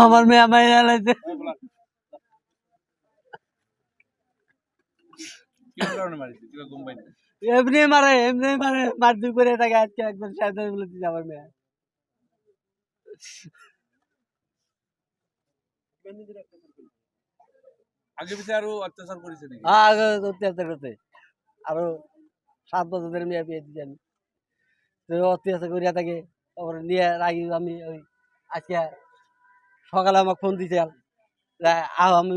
আমার মেয়ে মাইরা লাইছে এমনি মারে মারধর করে তাকে আজকে একবার সাথে বলে দিচ্ছে আমার মেয়ে আগে পিছে আরো অত্যাচার করেছে নাকি? আগে অত্যাচার করতে আরো 7 বছর ধরে মেয়ে বিয়ে দিচ্ছি আমি তো অত্যাচার করিয়া থাকে তারপরে নিয়ে রাগি আমি ওই আজকে সকালে আমাকে ফোন দিছে আহ আমি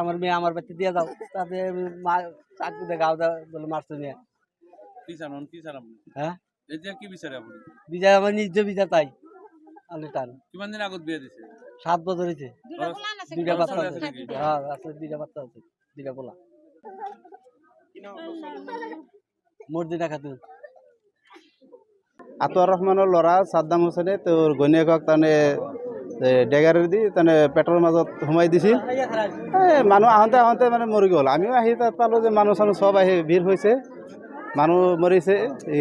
আমার মেয়ে আমার বাচ্চা দিয়ে দাও তাতে মা চাকরিতে গাও দাও বলে মারছে মেয়ে কি চান আপনি? হ্যাঁ এই যে কি বিচারে আপনি? বিচার আমার নিজ বিচার তাই আমি টান কিমান দিন আগত বিয়ে দিছে? 7 বছর হয়েছে দুইটা বাচ্চা আছে হ্যাঁ আছে দুইটা বাচ্চা আছে দুইটা পোলা মর্জিনা খাতুন আতর রহমানের ল'ৰা সাদ্দাম হুছেইনে তোৰ ঘৈণীয়েকক তাৰমানে ডেগাৰে দি তাৰমানে পেটৰ মাজত সোমাই দিছিল মানুহ আহোঁতে আহোঁতে মানে মৰি গ'ল আমিও আহি তাত পালোঁ যে মানুহ চানুহ চব আহি ভিৰ হৈছে মানুহ মৰিছে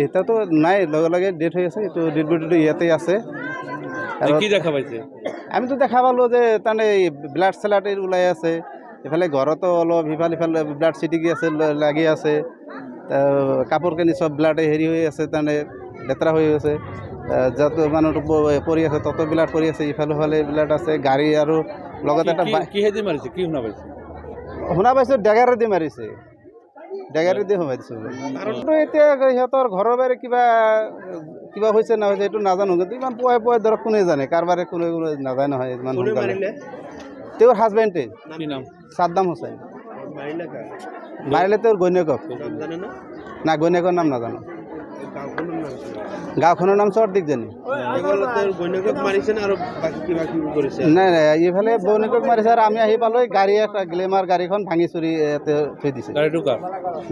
এতিয়াতো নাই লগে লগে ডেথ হৈ আছে এইটো ডেড বডিটো ইয়াতেই আছে কি দেখা পাইছে? আমিতো দেখা পালোঁ যে তাৰমানে ব্লাড চেলাড ওলাই আছে ইফালে ঘৰতো অলপ ইফালে ব্লাড ছিটিকি আছে লাগি আছে কাপোৰ কানি চব ব্লাডে হেৰি হৈ আছে তাৰমানে লেতেৰা হৈ আছে য'ত মানুহটো পৰি আছে তত ব্লাড পৰি আছে ইফালে সিফালে ব্লাড আছে গাড়ী আৰু লগতে এটা কিহেদি মাৰিছে কি শুনা পাইছে? শুনা পাইছোঁ ডেগাৰে দি মাৰিছে ডেগাৰে দি সোমাই দিছোঁ কাৰণটো এতিয়া সিহঁতৰ ঘৰৰ বাহিৰে কিবা হৈছে না হৈছে এইটো নাজানো কিন্তু ইমান পুৱাই ধৰক কোনে জানে কাৰোবাৰে কোনে নাজানে নহয় ইমান তেওঁৰ হাজবেণ্ডে কি নাম? সাদ্দাম হুছেইন মাৰিলে তেওঁৰ ঘৈণীয়েকক না ঘৈণীয়েকৰ নাম নাজানো গাঁওখনৰ নাম চৰদিকজনী নাই নাই এইফালে বৌনিকক মাৰিছে আৰু আমি আহি পালোঁ গাড়ী এটা গ্লেমাৰ গাড়ীখন ভাঙি চুৰি ইয়াতে থৈ দিছে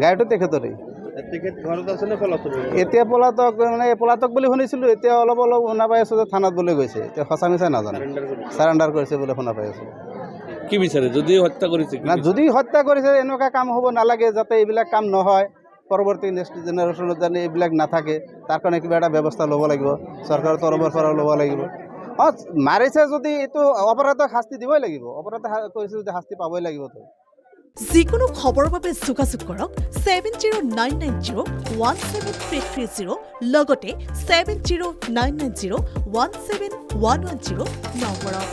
গাড়ীটো তেখেতৰে এতিয়া পলাতক মানে পলাতক বুলি শুনিছিলোঁ এতিয়া অলপ শুনা পাই আছোঁ যে থানাত বোলে গৈছে এতিয়া সঁচা মিছা নাজানো চাৰেণ্ডাৰ কৰিছে বোলে শুনা পাই আছোঁ কি বিচাৰে যদি হত্যা কৰিছে না যদি হত্যা কৰিছে এনেকুৱা কাম হ'ব নালাগে যাতে এইবিলাক কাম নহয় পৰৱৰ্তী নেক্সট জেনেৰেশ্যনত যাতে এইবিলাক নাথাকে তাৰ কাৰণে কিবা এটা ব্যৱস্থা ল'ব লাগিব চৰকাৰৰ তৰফৰ পৰা ল'ব লাগিব মাৰিছে যদি এইটো অপৰাধক শাস্তি দিবই লাগিব অপৰাধ কৰিছে যদি শাস্তি পাবই লাগিবতো যিকোনো খবৰৰ বাবে যোগাযোগ কৰক 7099017330 লগতে 7099017110 নম্বৰত